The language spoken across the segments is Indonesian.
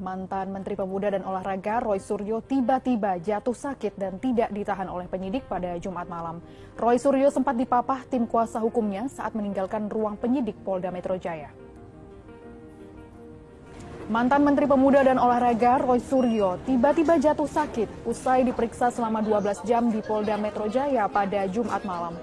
Mantan Menteri Pemuda dan Olahraga Roy Suryo tiba-tiba jatuh sakit dan tidak ditahan oleh penyidik pada Jumat malam. Roy Suryo sempat dipapah tim kuasa hukumnya saat meninggalkan ruang penyidik Polda Metro Jaya. Mantan Menteri Pemuda dan Olahraga Roy Suryo tiba-tiba jatuh sakit usai diperiksa selama 12 jam di Polda Metro Jaya pada Jumat malam.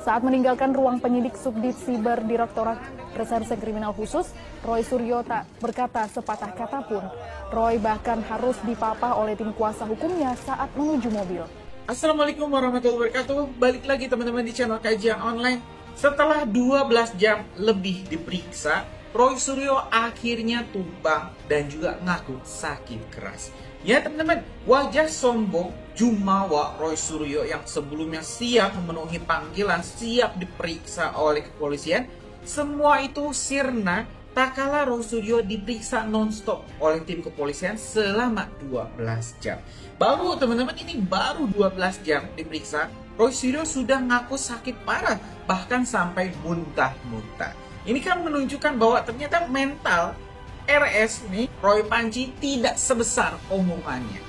Saat meninggalkan ruang penyidik Subdit Siber Direktorat Reserse Kriminal Khusus, Roy Suryo tak berkata sepatah kata pun. Roy bahkan harus dipapah oleh tim kuasa hukumnya saat menuju mobil. Assalamualaikum warahmatullahi wabarakatuh. Balik lagi teman-teman di channel Kajian Online. Setelah 12 jam lebih diperiksa, Roy Suryo akhirnya tumbang dan juga ngaku sakit keras. Ya teman-teman, wajah sombong jumawa Roy Suryo yang sebelumnya siap memenuhi panggilan, siap diperiksa oleh kepolisian, semua itu sirna tak kala Roy Suryo diperiksa non-stop oleh tim kepolisian selama 12 jam. Baru teman-teman, ini baru 12 jam diperiksa, Roy Suryo sudah ngaku sakit parah, bahkan sampai muntah-muntah. Ini kan menunjukkan bahwa ternyata mental RS nih, Roy Panji, tidak sebesar omongannya.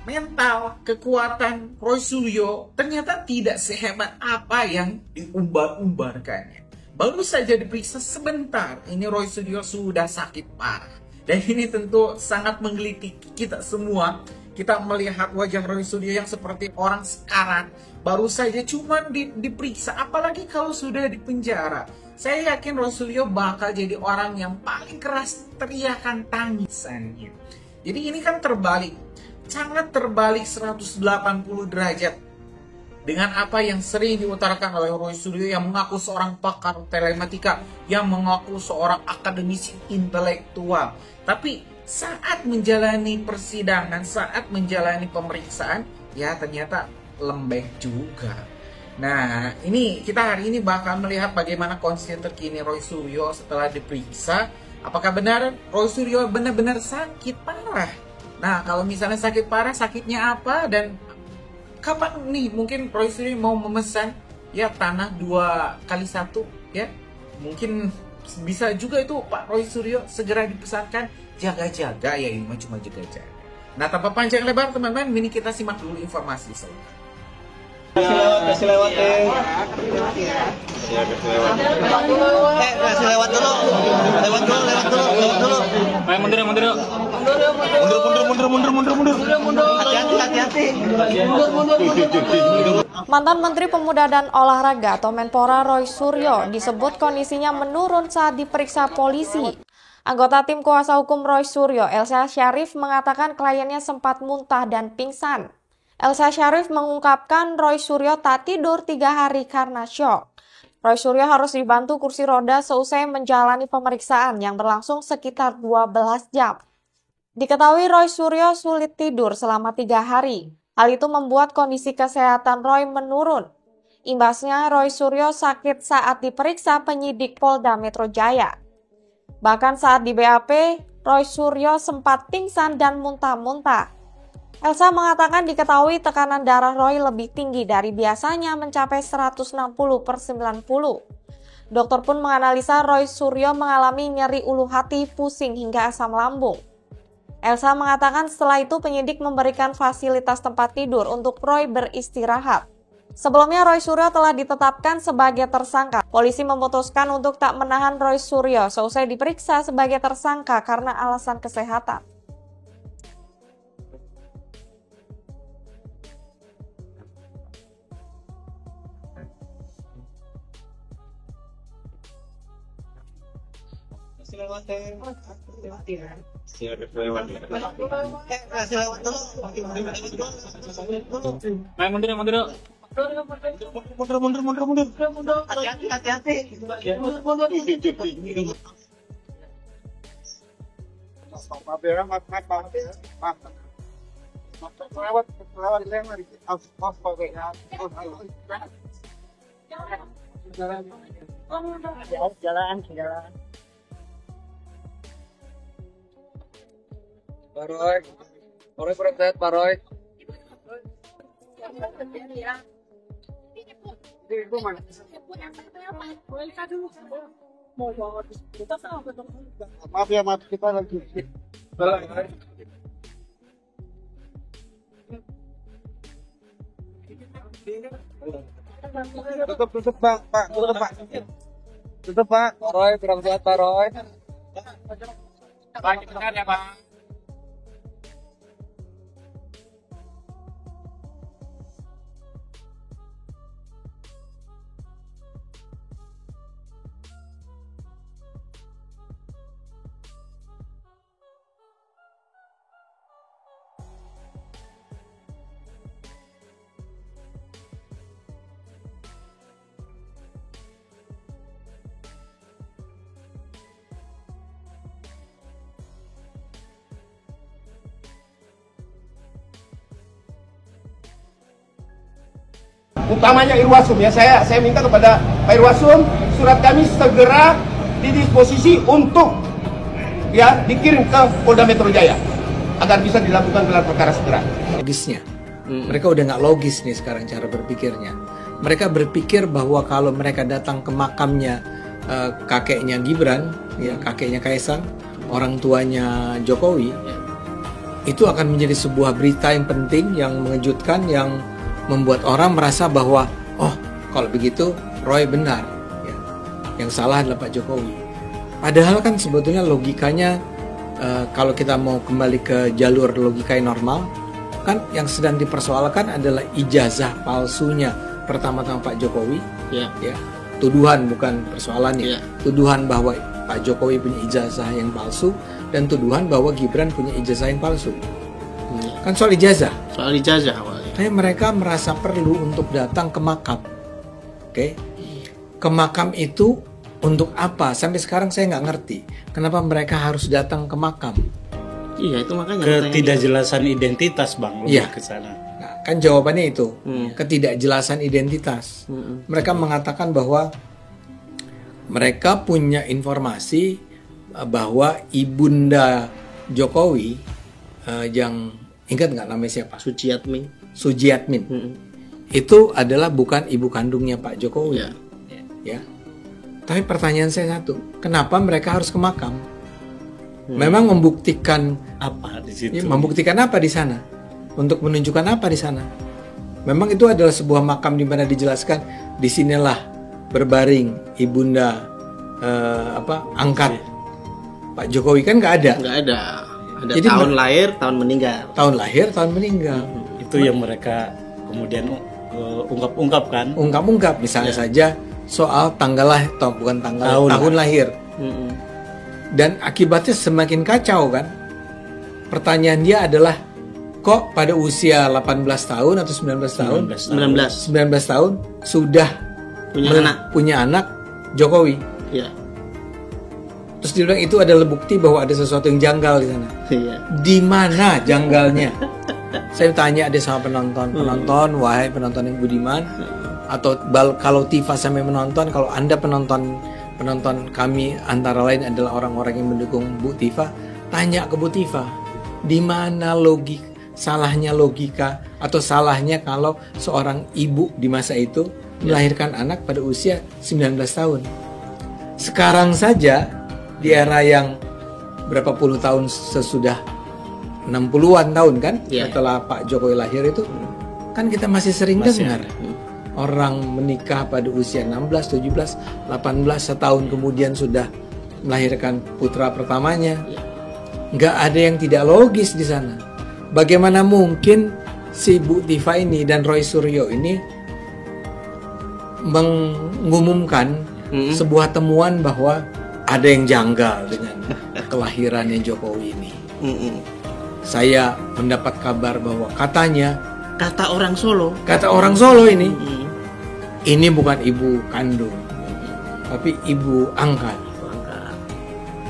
Mental, kekuatan Roy Suryo ternyata tidak sehebat apa yang diumbar-umbarkannya. Baru saja diperiksa sebentar, ini Roy Suryo sudah sakit parah. Dan ini tentu sangat menggelitik kita semua. Kita melihat wajah Roy Suryo yang seperti orang sekarat, baru saja cuma diperiksa, apalagi kalau sudah di penjara. Saya yakin Roy Suryo bakal jadi orang yang paling keras teriakan tangisannya. Jadi ini kan terbalik, sangat terbalik 180 derajat dengan apa yang sering diutarakan oleh Roy Suryo yang mengaku seorang pakar telematika, yang mengaku seorang akademisi intelektual. Tapi saat menjalani persidangan, saat menjalani pemeriksaan, ya ternyata lembek juga. Nah, ini kita hari ini bakal melihat bagaimana kondisi terkini Roy Suryo setelah diperiksa. Apakah benar Roy Suryo benar-benar sakit parah? Nah, kalau misalnya sakit parah, sakitnya apa dan kapan nih mungkin Roy Suryo mau memesan ya tanah 2x1 ya? Mungkin bisa juga itu Pak Roy Suryo segera dipesankan, jaga-jaga ya, ini cuma jaga-jaga. Nah, tanpa panjang lebar teman-teman, ini kita simak dulu informasi selengkapnya. Kasih lewat deh. Kasih lewat dulu. Lewat dulu. Ayo mundur. Hati-hati. Mantan Menteri Pemuda dan Olahraga atau Menpora Roy Suryo disebut kondisinya menurun saat diperiksa polisi. Anggota tim kuasa hukum Roy Suryo, Elsa Syarif, mengatakan kliennya sempat muntah dan pingsan. Elsa Syarif mengungkapkan Roy Suryo tak tidur 3 hari karena syok. Roy Suryo harus dibantu kursi roda seusai menjalani pemeriksaan yang berlangsung sekitar 12 jam. Diketahui Roy Suryo sulit tidur selama 3 hari. Hal itu membuat kondisi kesehatan Roy menurun. Imbasnya Roy Suryo sakit saat diperiksa penyidik Polda Metro Jaya. Bahkan saat di BAP, Roy Suryo sempat pingsan dan muntah-muntah. Elsa mengatakan diketahui tekanan darah Roy lebih tinggi dari biasanya mencapai 160/90. Dokter pun menganalisa Roy Suryo mengalami nyeri ulu hati, pusing hingga asam lambung. Elsa mengatakan setelah itu penyidik memberikan fasilitas tempat tidur untuk Roy beristirahat. Sebelumnya Roy Suryo telah ditetapkan sebagai tersangka. Polisi memutuskan untuk tak menahan Roy Suryo seusai diperiksa sebagai tersangka karena alasan kesehatan. Kasih lewat deh. Kasih lewat dulu. Ayo mundur. Mundur. Hati-hati. Maaf ya, maaf. Lewat jalan. Pak Roy kurang sehat Pak Roy. Ibu mana? Maaf ya, kita lagi. Tutup Pak, tutup Pak. Tutup Pak. Pak Roy, kurang sehat Pak Roy. Pak, cepetan ya Pak. Utamanya Irwasum ya, saya minta kepada Pak Irwasum surat kami segera didisposisi untuk ya dikirim ke Polda Metro Jaya agar bisa dilakukan gelar perkara segera. Logisnya, mereka udah nggak logis nih sekarang cara berpikirnya. Mereka berpikir bahwa kalau mereka datang ke makamnya kakeknya Gibran, ya kakeknya Kaisang, orang tuanya Jokowi, itu akan menjadi sebuah berita yang penting, yang mengejutkan, yang membuat orang merasa bahwa oh kalau begitu Roy benar, ya. Yang salah adalah Pak Jokowi. Padahal kan sebetulnya logikanya kalau kita mau kembali ke jalur logika yang normal, kan yang sedang dipersoalkan adalah ijazah palsunya pertama-tama Pak Jokowi, ya. Tuduhan bukan persoalannya, tuduhan bahwa Pak Jokowi punya ijazah yang palsu dan tuduhan bahwa Gibran punya ijazah yang palsu. Kan soal ijazah. Soal ijazah awalnya. Tapi mereka merasa perlu untuk datang ke makam. Oke. Ke makam itu untuk apa? Sampai sekarang saya nggak ngerti. Kenapa mereka harus datang ke makam? Iya, itu makanya ketidakjelasan identitas, Bang, lebih Iya. ke sana. Nah, kan jawabannya itu. Ketidakjelasan identitas. Mereka mengatakan bahwa mereka punya informasi bahwa ibunda Jokowi yang ingat nggak namanya siapa? Sujiatmin. Itu adalah bukan ibu kandungnya Pak Jokowi. Ya. Tapi pertanyaan saya satu, kenapa mereka harus ke makam? Memang membuktikan apa di situ? Ya, membuktikan apa di sana? Untuk menunjukkan apa di sana? Memang itu adalah sebuah makam di mana dijelaskan disinilah berbaring ibunda angkat Pak Jokowi, kan nggak ada. Nggak ada. Ada Jadi tahun lahir, tahun meninggal. Tahun lahir, tahun meninggal. Itu yang mereka kemudian ungkap-ungkapkan. Ungkap-ungkap misalnya saja soal tanggal lahir, atau bukan tanggal, tahun lahir. Dan akibatnya semakin kacau kan. Pertanyaan dia adalah kok pada usia 18 tahun atau 19 tahun? 19 tahun sudah punya anak Jokowi. Iya. Terus dia bilang itu adalah bukti bahwa ada sesuatu yang janggal di sana. Iya. Di mana janggalnya? Saya tanya ada sama penonton, wahai penonton yang budiman, atau kalau Tifa sampai menonton, kalau Anda penonton kami antara lain adalah orang-orang yang mendukung Bu Tifa, tanya ke Bu Tifa, di mana salahnya logika atau salahnya kalau seorang ibu di masa itu melahirkan anak pada usia 19 tahun. Sekarang saja di era yang berapa puluh tahun sesudah 60-an tahun kan setelah Pak Jokowi lahir itu kan kita masih sering dengar orang menikah pada usia 16, 17, 18 setahun kemudian sudah melahirkan putra pertamanya. Nggak ada yang tidak logis di sana. Bagaimana mungkin si Bu Tifa ini dan Roy Suryo ini mengumumkan sebuah temuan bahwa ada yang janggal dengan kelahirannya Jokowi ini. Saya mendapat kabar bahwa kata orang Solo ini bukan ibu kandung, tapi ibu angkat.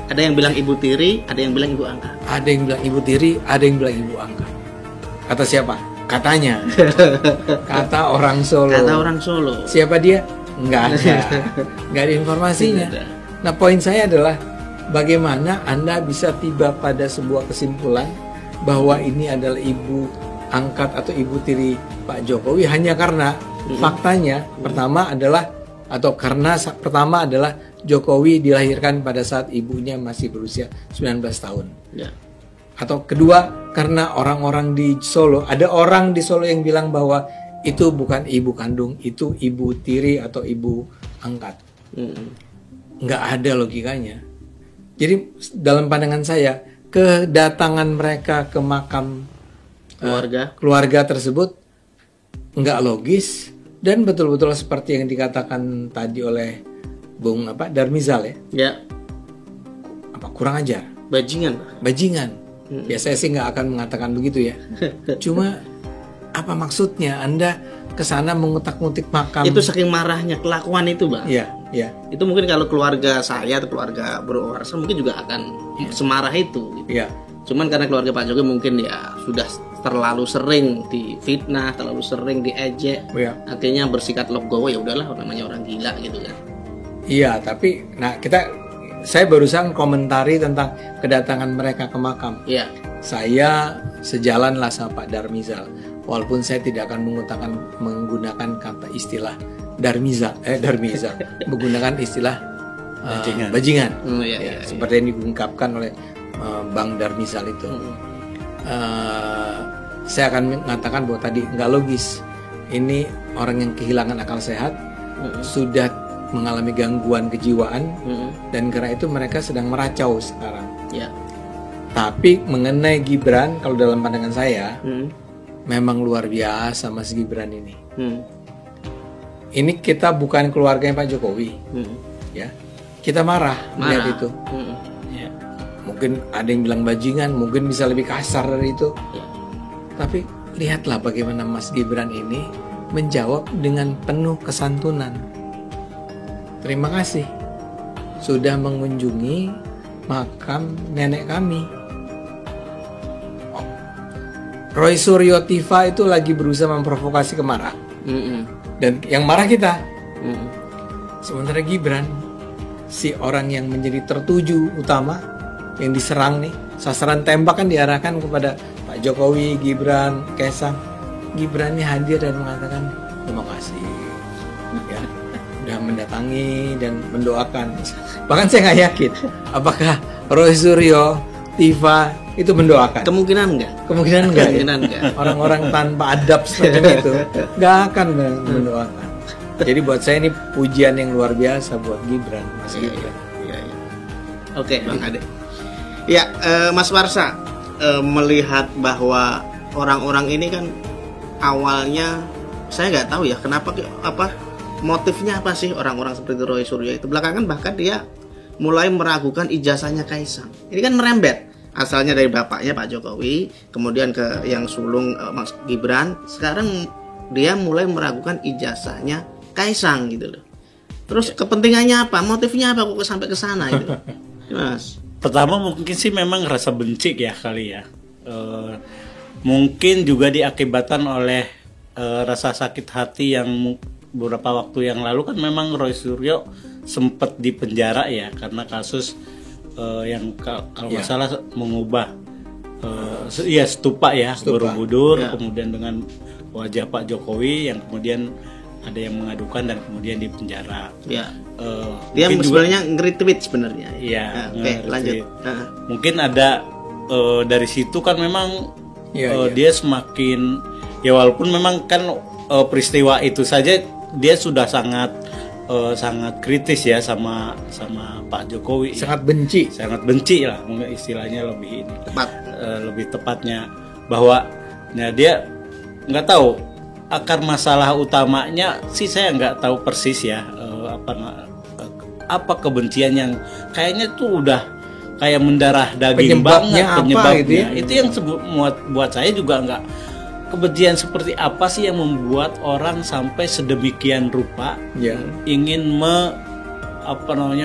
Ada yang bilang ibu tiri, ada yang bilang ibu angkat. Ada yang bilang ibu tiri, ada yang bilang ibu angkat. Kata siapa? Katanya. Kata orang Solo. Siapa dia? Nggak ada. Nggak ada informasinya. Nah, poin saya adalah bagaimana Anda bisa tiba pada sebuah kesimpulan bahwa ini adalah ibu angkat atau ibu tiri Pak Jokowi hanya karena faktanya pertama adalah Jokowi dilahirkan pada saat ibunya masih berusia 19 tahun. Atau kedua karena orang-orang di Solo, ada orang di Solo yang bilang bahwa itu bukan ibu kandung, itu ibu tiri atau ibu angkat. Nggak ada logikanya. Jadi dalam pandangan saya, kedatangan mereka ke makam keluarga tersebut nggak logis dan betul-betul seperti yang dikatakan tadi oleh Bung Darmizal ya. Kurang ajar. Bajingan. Ya saya sih nggak akan mengatakan begitu ya. Cuma apa maksudnya Anda kesana mengutak-ngutik makam? Itu saking marahnya kelakuan itu, Bang. Iya. Itu mungkin kalau keluarga saya atau keluarga Bro Warsa mungkin juga akan semarah itu. Gitu. Iya. Cuman karena keluarga Pak Jokowi mungkin ya sudah terlalu sering difitnah, terlalu sering diejek, akhirnya bersikap legowo, ya udahlah namanya orang gila gitu kan. Iya, tapi saya barusan komentari tentang kedatangan mereka ke makam. Iya. Saya sejalanlah sama Pak Darmizal. Walaupun saya tidak akan menggunakan kata istilah Darmizal, menggunakan istilah bajingan. Iya. Seperti yang diungkapkan oleh Bang Darmizal itu. Saya akan mengatakan bahwa tadi nggak logis. Ini orang yang kehilangan akal sehat, sudah mengalami gangguan kejiwaan, dan karena itu mereka sedang meracau sekarang. Tapi mengenai Gibran, kalau dalam pandangan saya, memang luar biasa Mas Gibran ini. Ini kita bukan keluarganya Pak Jokowi, ya. Kita marah melihat itu. Mungkin ada yang bilang bajingan, mungkin bisa lebih kasar dari itu. Tapi lihatlah bagaimana Mas Gibran ini menjawab dengan penuh kesantunan. Terima kasih sudah mengunjungi makam nenek kami. Roy Suryo Tiva itu lagi berusaha memprovokasi kemarah. Dan yang marah kita. Sementara Gibran, si orang yang menjadi tertuju utama, yang diserang nih, sasaran tembak kan diarahkan kepada Pak Jokowi, Gibran, Kaisang. Gibran ini hadir dan mengatakan terima kasih ya, udah mendatangi dan mendoakan. Bahkan saya nggak yakin apakah Roy Suryo Tiva itu mendoakan. Kemungkinan enggak. Orang-orang tanpa adab seperti itu nggak akan mendoakan. Jadi buat saya ini pujian yang luar biasa buat Gibran, Mas Gibran. Oke, Bang Ade. Ya, Mas Warsa, melihat bahwa orang-orang ini kan awalnya saya nggak tahu ya kenapa, motifnya apa sih orang-orang seperti Roy Suryo itu. Belakangan bahkan dia mulai meragukan ijazahnya Kaisang. Ini kan merembet, asalnya dari bapaknya Pak Jokowi, kemudian ke yang sulung Mas Gibran. Sekarang dia mulai meragukan ijazahnya Kaisang gitu loh. Terus kepentingannya apa? Motifnya apa kok sampai ke sana gitu, Mas? Pertama mungkin sih memang rasa benci ya kali ya. Mungkin juga diakibatkan oleh rasa sakit hati yang beberapa waktu yang lalu kan memang Roy Suryo sempat dipenjara ya karena kasus yang kalau nggak salah mengubah stupa Borobudur, kemudian dengan wajah Pak Jokowi yang kemudian ada yang mengadukan dan kemudian dipenjara. Dia sebenarnya nge-retweet sebenarnya. Oke, lanjut. Mungkin ada dari situ kan memang dia semakin walaupun memang kan peristiwa itu saja dia sudah sangat kritis ya sama Pak Jokowi. Sangat benci lah istilahnya lebih lebih tepatnya bahwa dia nggak tahu akar masalah utamanya sih, saya nggak tahu persis ya apa kebencian yang kayaknya tuh udah kayak mendarah daging banget penyebabnya gitu ya? Itu yang buat saya juga nggak, kebencian seperti apa sih yang membuat orang sampai sedemikian rupa ingin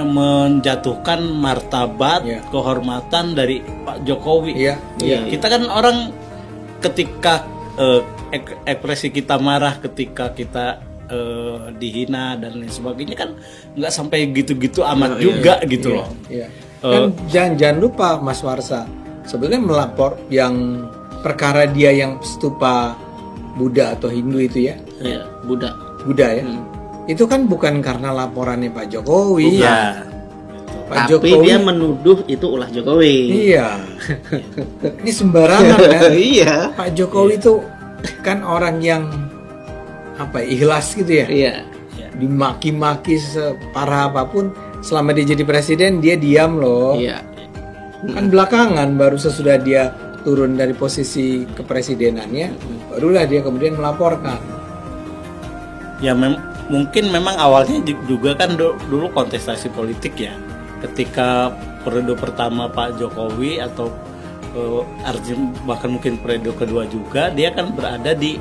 menjatuhkan martabat kehormatan dari Pak Jokowi. Kita kan orang ketika ekspresi kita marah, ketika kita dihina dan lain sebagainya kan nggak sampai gitu-gitu amat juga gitu loh. Dan jangan lupa Mas Warsa, sebenarnya melapor yang perkara dia yang stupa Buddha atau Hindu itu ya. Buddha ya. Itu kan bukan karena laporannya Pak Jokowi. Pak Jokowi, dia menuduh itu ulah Jokowi. Ini sembarangan kan. Iya. Pak Jokowi itu kan orang yang ikhlas gitu ya. Iya. Dimaki-maki separah apapun, selama dia jadi presiden dia diam loh. Iya. Kan belakangan baru sesudah dia turun dari posisi kepresidenannya, barulah dia kemudian melaporkan. Ya mungkin memang awalnya juga kan dulu kontestasi politik ya. Ketika periode pertama Pak Jokowi atau bahkan mungkin periode kedua juga, dia kan berada di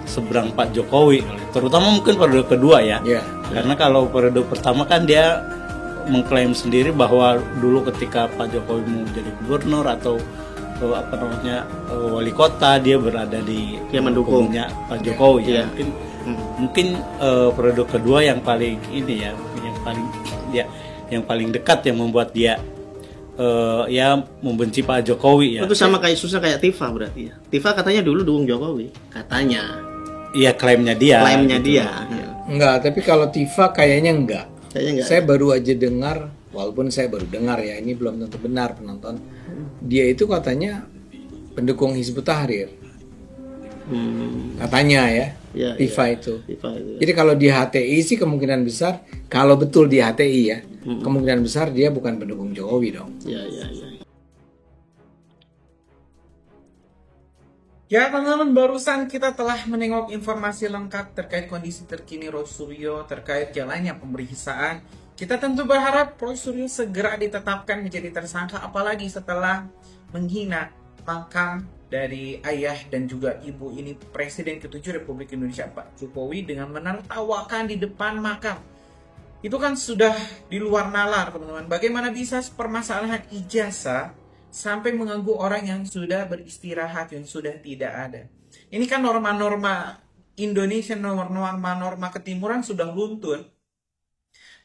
seberang Pak Jokowi, terutama mungkin periode kedua ya. Karena kalau periode pertama kan dia mengklaim sendiri bahwa dulu ketika Pak Jokowi mau jadi gubernur atau wali kota, dia berada di mendukungnya Pak Jokowi. Ya. Mungkin periode kedua yang paling ini ya, yang paling dekat yang membuat dia ya membenci Pak Jokowi ya. Itu sama kayak susah kayak Tifa berarti ya. Tifa katanya dulu dukung Jokowi, katanya. Iya, klaimnya dia. Gitu. Enggak, tapi kalau Tifa kayaknya enggak. Saya baru aja dengar, walaupun saya baru dengar ya, ini belum tentu benar penonton. Dia itu katanya pendukung Hizbut Tahrir. Katanya ya, Tifa itu. Jadi kalau di HTI sih kemungkinan besar, kalau betul di HTI ya, kemungkinan besar dia bukan pendukung Jokowi dong. Ya teman-teman, barusan kita telah menengok informasi lengkap terkait kondisi terkini Roy Suryo terkait jalannya pemeriksaan. Kita tentu berharap Roy Suryo segera ditetapkan menjadi tersangka, apalagi setelah menghina makam dari ayah dan juga ibu ini Presiden ke-7 Republik Indonesia Pak Jokowi dengan menertawakan di depan makam. Itu kan sudah di luar nalar teman-teman. Bagaimana bisa permasalahan ijazah sampai mengganggu orang yang sudah beristirahat, yang sudah tidak ada. Ini kan norma-norma Indonesia, norma-norma ketimuran sudah luntur.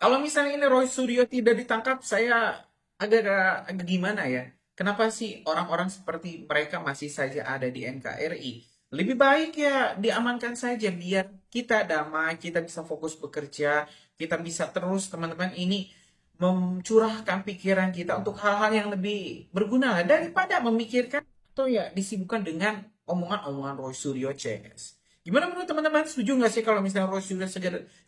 Kalau misalnya ini Roy Suryo tidak ditangkap, saya agak gimana ya. Kenapa sih orang-orang seperti mereka masih saja ada di NKRI? Lebih baik ya diamankan saja biar kita damai, kita bisa fokus bekerja, kita bisa terus teman-teman ini mencurahkan pikiran kita untuk hal-hal yang lebih berguna daripada memikirkan atau ya disibukkan dengan omongan-omongan Roy Suryo CS. Gimana menurut teman-teman? Setuju nggak sih kalau misalnya Roy Suryo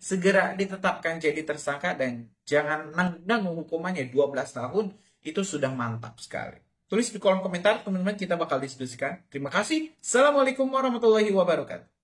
segera ditetapkan jadi tersangka dan jangan nanggung hukumannya 12 tahun? Itu sudah mantap sekali. Tulis di kolom komentar teman-teman, kita bakal diskusikan. Terima kasih. Assalamualaikum warahmatullahi wabarakatuh.